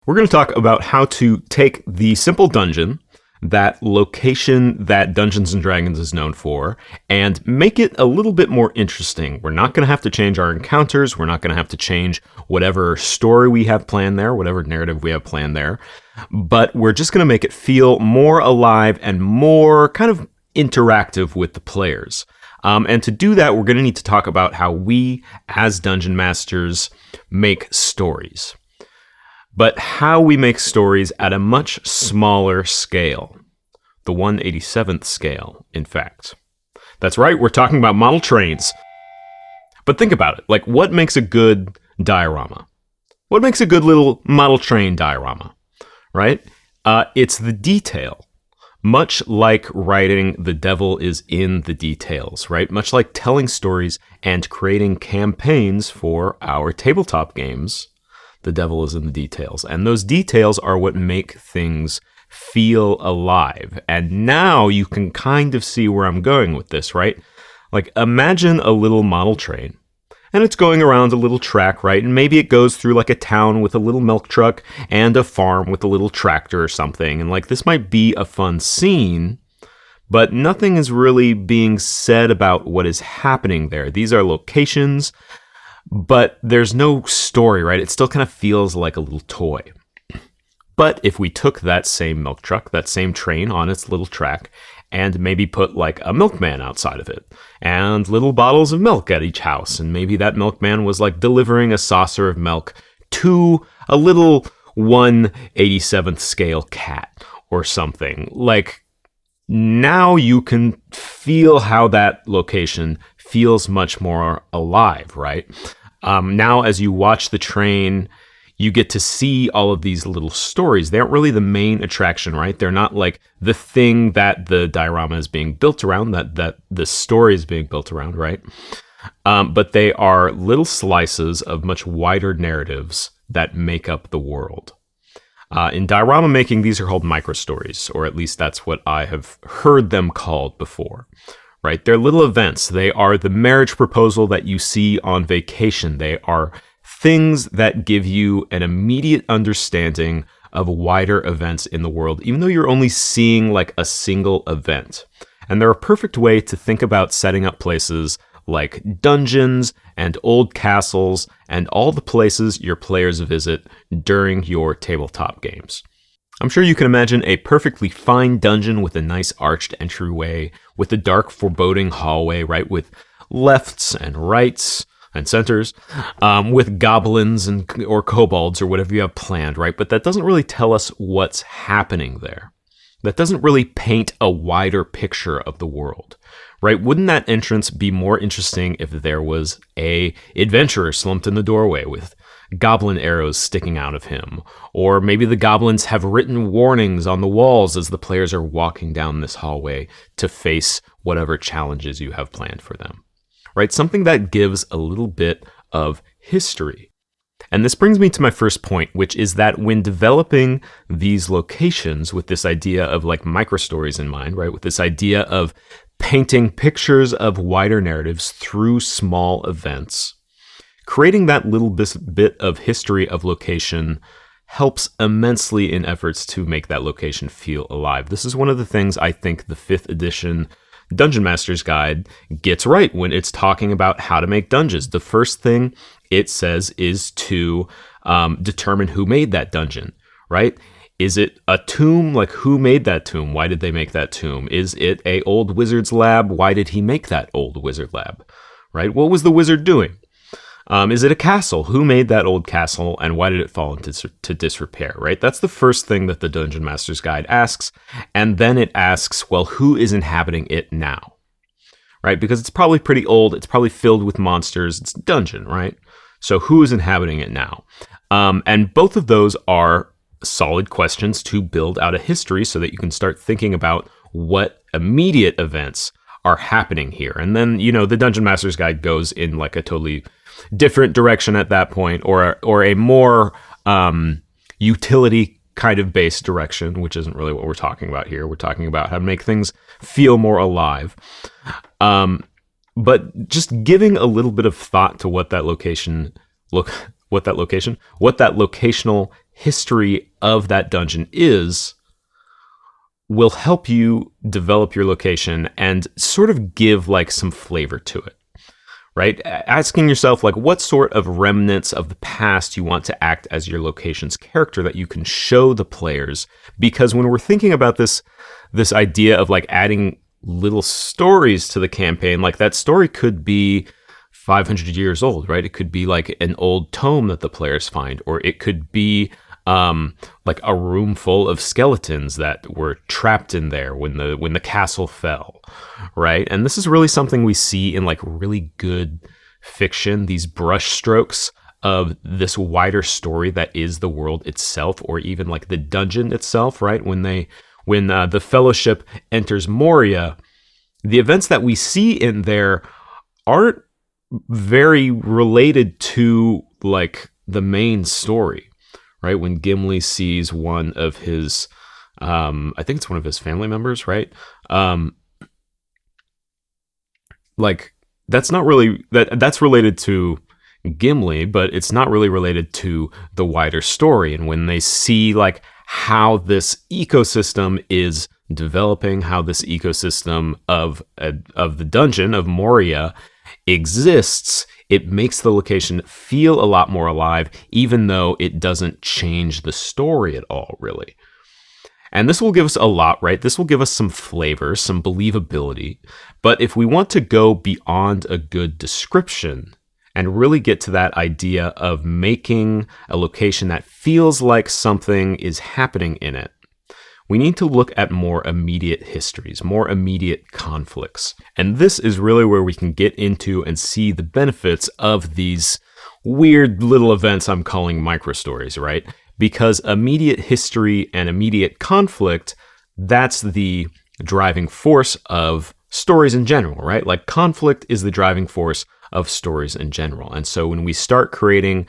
We're going to talk about how to take the simple dungeon, that location that Dungeons & Dragons is known for, and make it a little bit more interesting. We're not going to have to change our encounters. We're not going to have to change whatever story we have planned there, whatever narrative we have planned there. But we're just going to make it feel more alive and more kind of interactive with the players. And to do that, we're going to need to talk about how we, as Dungeon Masters, make stories. But how we make stories at a much smaller scale. The 1/87th scale, in fact. That's right, we're talking about model trains. But think about it, like what makes a good diorama? What makes a good little model train diorama, right? It's the detail. Much like writing, the devil is in the details, right? Much like telling stories and creating campaigns for our tabletop games, the devil is in the details. And those details are what make things feel alive. And now you can kind of see where I'm going with this, right? Like imagine a little model train. And it's going around a little track, right? And maybe it goes through like a town with a little milk truck and a farm with a little tractor or something. And like this might be a fun scene, but nothing is really being said about what is happening there. These are locations, but there's no story, right? It still kind of feels like a little toy. But if we took that same milk truck, that same train on its little track, and maybe put like a milkman outside of it and little bottles of milk at each house. And maybe that milkman was like delivering a saucer of milk to a little 1/87th scale cat or something. Like now you can feel how that location feels much more alive, right? Now as you watch the train, you get to see all of these little stories. They aren't really the main attraction, right? They're not like the thing that the diorama is being built around, that the story is being built around, right? But they are little slices of much wider narratives that make up the world. In diorama making, these are called microstories, or at least that's what I have heard them called before, right? They're little events. They are the marriage proposal that you see on vacation. They are things that give you an immediate understanding of wider events in the world, even though you're only seeing like a single event. And they're a perfect way to think about setting up places like dungeons and old castles and all the places your players visit during your tabletop games. I'm sure you can imagine a perfectly fine dungeon with a nice arched entryway, with a dark, foreboding hallway, right, with lefts and rights and centers, with goblins or kobolds or whatever you have planned, right? But that doesn't really tell us what's happening there. That doesn't really paint a wider picture of the world, right? Wouldn't that entrance be more interesting if there was a adventurer slumped in the doorway with goblin arrows sticking out of him? Or maybe the goblins have written warnings on the walls as the players are walking down this hallway to face whatever challenges you have planned for them. Right? Something that gives a little bit of history. And this brings me to my first point, which is that when developing these locations with this idea of like microstories in mind, right? With this idea of painting pictures of wider narratives through small events, creating that little bit of history of location helps immensely in efforts to make that location feel alive. This is one of the things I think the 5th edition Dungeon Master's Guide gets right when it's talking about how to make dungeons. The first thing it says is to determine who made that dungeon, right? Is it a tomb? Like, who made that tomb? Why did they make that tomb? Is it a old wizard's lab? Why did he make that old wizard lab, right? What was the wizard doing? Is it a castle? Who made that old castle and why did it fall into disrepair, right? That's the first thing that the Dungeon Master's Guide asks. And then it asks, well, who is inhabiting it now, right? Because it's probably pretty old. It's probably filled with monsters. It's a dungeon, right? So who is inhabiting it now? And both of those are solid questions to build out a history so that you can start thinking about what immediate events are happening here. And then, you know, the Dungeon Master's Guide goes in like a totally different direction at that point, or a more utility kind of based direction, which isn't really what we're talking about here. We're talking about how to make things feel more alive. But just giving a little bit of thought to what that locational history of that dungeon is will help you develop your location and sort of give like some flavor to it, right? Asking yourself like what sort of remnants of the past you want to act as your location's character that you can show the players. Because when we're thinking about this idea of like adding little stories to the campaign, like that story could be 500 years old, right? It could be like an old tome that the players find, or it could be like a room full of skeletons that were trapped in there when the castle fell, right? And this is really something we see in like really good fiction, these brush strokes of this wider story that is the world itself, or even like the dungeon itself, right? When the Fellowship enters Moria, the events that we see in there aren't very related to like the main story. Right, when Gimli sees one of his, I think it's one of his family members, right? Like that's not really that's related to Gimli, but it's not really related to the wider story. And when they see like how this ecosystem is developing, how this ecosystem of the dungeon of Moria exists, it makes the location feel a lot more alive, even though it doesn't change the story at all, really. And this will give us a lot, right? This will give us some flavor, some believability. But if we want to go beyond a good description and really get to that idea of making a location that feels like something is happening in it, we need to look at more immediate histories, more immediate conflicts. And this is really where we can get into and see the benefits of these weird little events I'm calling microstories, right? Because immediate history and immediate conflict, that's the driving force of stories in general, right? Like conflict is the driving force of stories in general. And so when we start creating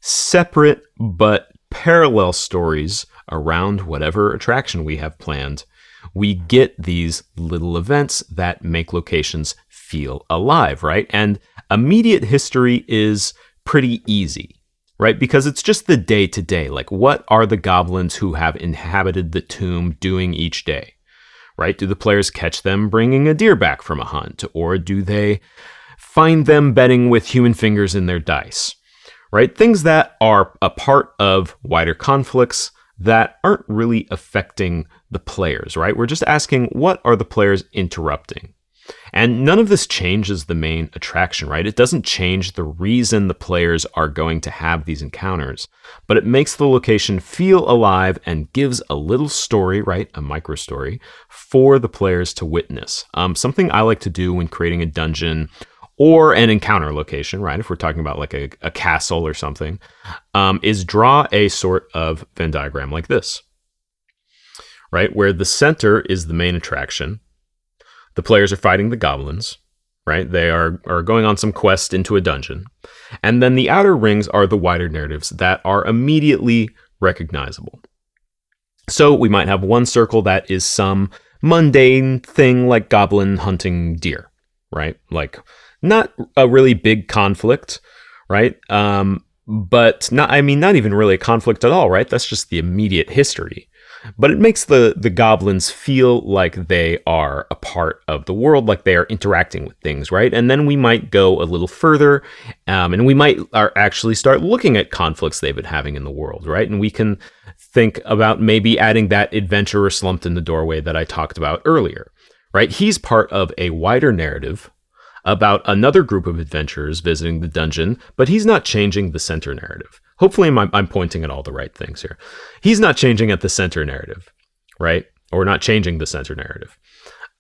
separate but parallel stories around whatever attraction we have planned, we get these little events that make locations feel alive, right? And immediate history is pretty easy, right? Because it's just the day-to-day. Like, what are the goblins who have inhabited the tomb doing each day, right? Do the players catch them bringing a deer back from a hunt? Or do they find them betting with human fingers in their dice, right? Things that are a part of wider conflicts that aren't really affecting the players, right? We're just asking, what are the players interrupting? And none of this changes the main attraction, right? It doesn't change the reason the players are going to have these encounters, but it makes the location feel alive and gives a little story, right? A micro story for the players to witness. Something I like to do when creating a dungeon or an encounter location, right? If we're talking about like a castle or something, is draw a sort of Venn diagram like this, right? Where the center is the main attraction. The players are fighting the goblins, right? They are going on some quest into a dungeon. And then the outer rings are the wider narratives that are immediately recognizable. So we might have one circle that is some mundane thing like goblin hunting deer, right? Like not a really big conflict, right? But not even really a conflict at all, right? That's just the immediate history. But it makes the goblins feel like they are a part of the world, like they are interacting with things, right? And then we might go a little further, and we might actually start looking at conflicts they've been having in the world, right? And we can think about maybe adding that adventurer slumped in the doorway that I talked about earlier, right? He's part of a wider narrative about another group of adventurers visiting the dungeon, but he's not changing the center narrative. Hopefully I'm pointing at all the right things here. He's not changing at the center narrative, right? Or not changing the center narrative.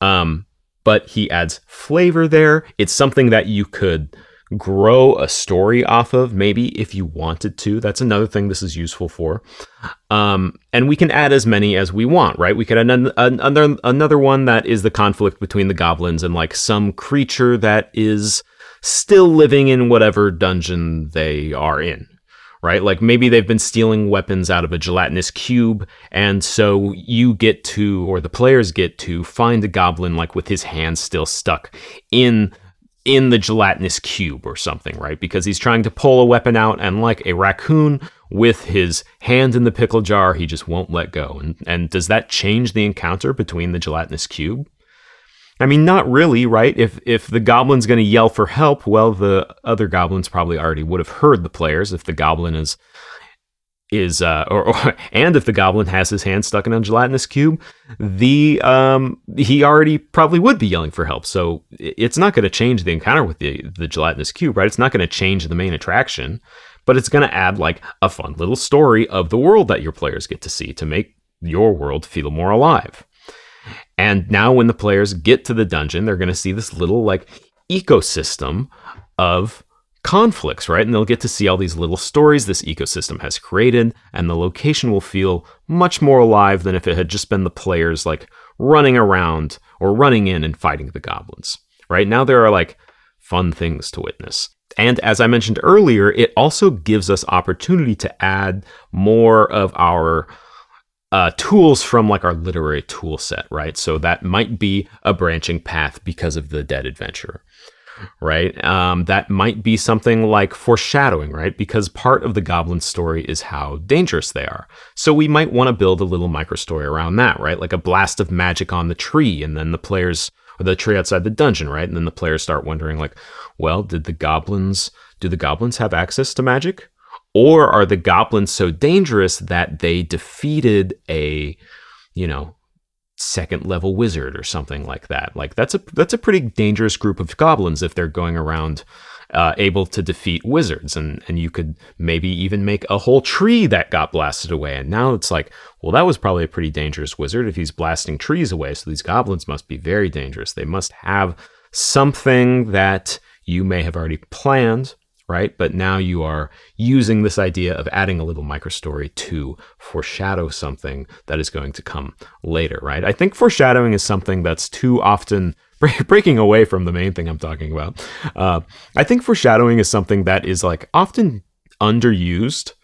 But he adds flavor there. It's something that you could grow a story off of, maybe if you wanted to. That's another thing this is useful for. And we can add as many as we want, right? We could add another one that is the conflict between the goblins and like some creature that is still living in whatever dungeon they are in, right? Like maybe they've been stealing weapons out of a gelatinous cube, and so you get to, or the players get to, find a goblin like with his hand still stuck in in the gelatinous cube or something, right? Because he's trying to pull a weapon out, and like a raccoon with his hand in the pickle jar, he just won't let go. And does that change the encounter between the gelatinous cube? I mean, not really, right? If the goblin's going to yell for help, well, the other goblins probably already would have heard the players. If the goblin and if the goblin has his hand stuck in a gelatinous cube, he already probably would be yelling for help. So it's not going to change the encounter with the gelatinous cube, right? It's not going to change the main attraction, but it's going to add like a fun little story of the world that your players get to see to make your world feel more alive. And now when the players get to the dungeon, they're going to see this little like ecosystem of conflicts, right? And they'll get to see all these little stories this ecosystem has created, and the location will feel much more alive than if it had just been the players like running around or running in and fighting the goblins, right? Now there are like fun things to witness. And as I mentioned earlier, it also gives us opportunity to add more of our tools from like our literary tool set, right? So that might be a branching path because of the dead adventure, right? That might be something like foreshadowing, right? Because part of the goblin story is how dangerous they are. So we might want to build a little micro story around that, right? Like a blast of magic on the tree, and then the players, or the tree outside the dungeon, right? And then the players start wondering like, well, do the goblins have access to magic? Or are the goblins so dangerous that they defeated a, second level wizard or something like that? Like that's a pretty dangerous group of goblins if they're going around able to defeat wizards. And you could maybe even make a whole tree that got blasted away. And now it's like, well, that was probably a pretty dangerous wizard if he's blasting trees away. So these goblins must be very dangerous. They must have something that you may have already planned, right? But now you are using this idea of adding a little microstory to foreshadow something that is going to come later, right? I think foreshadowing is something that's too often breaking away from the main thing I'm talking about. I think foreshadowing is something that is like often underused.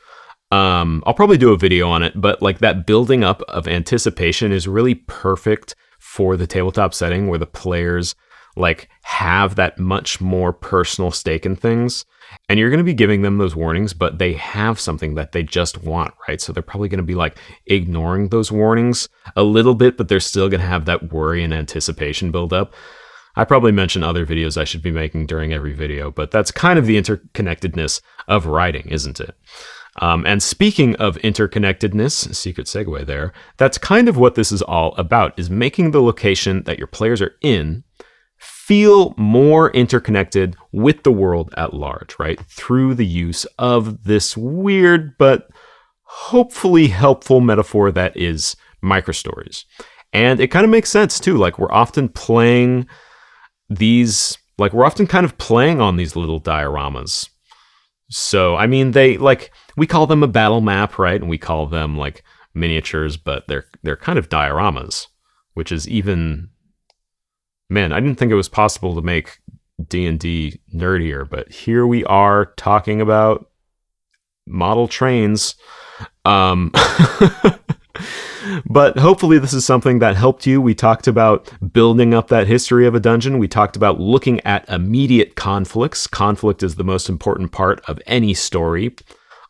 I'll probably do a video on it, but like that building up of anticipation is really perfect for the tabletop setting where the players like have that much more personal stake in things. And you're going to be giving them those warnings, but they have something that they just want, right? So they're probably going to be like ignoring those warnings a little bit, but they're still going to have that worry and anticipation build up. I probably mention other videos I should be making during every video, but that's kind of the interconnectedness of writing, isn't it? And speaking of interconnectedness, secret segue there, that's kind of what this is all about, is making the location that your players are in feel more interconnected with the world at large, right? Through the use of this weird but hopefully helpful metaphor that is microstories. And it kind of makes sense too. Like we're often kind of playing on these little dioramas. So, I mean, we call them a battle map, right? And we call them like miniatures, but they're kind of dioramas, which is even... Man, I didn't think it was possible to make D&D nerdier, but here we are talking about model trains. But hopefully this is something that helped you. We talked about building up that history of a dungeon. We talked about looking at immediate conflicts. Conflict is the most important part of any story,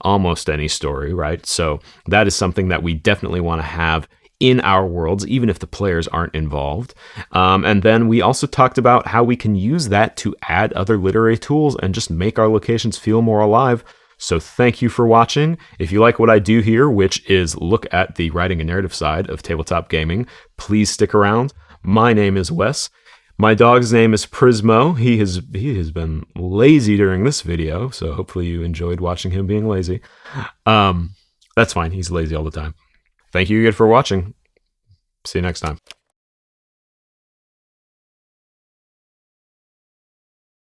almost any story, right? So that is something that we definitely want to have in our worlds, even if the players aren't involved. And then we also talked about how we can use that to add other literary tools and just make our locations feel more alive. So thank you for watching. If you like what I do here, which is look at the writing and narrative side of tabletop gaming, please stick around. My name is Wes. My dog's name is Prismo. He has been lazy during this video, so hopefully you enjoyed watching him being lazy. That's fine. He's lazy all the time. Thank you again for watching. See you next time.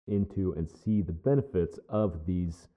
Into and see the benefits of these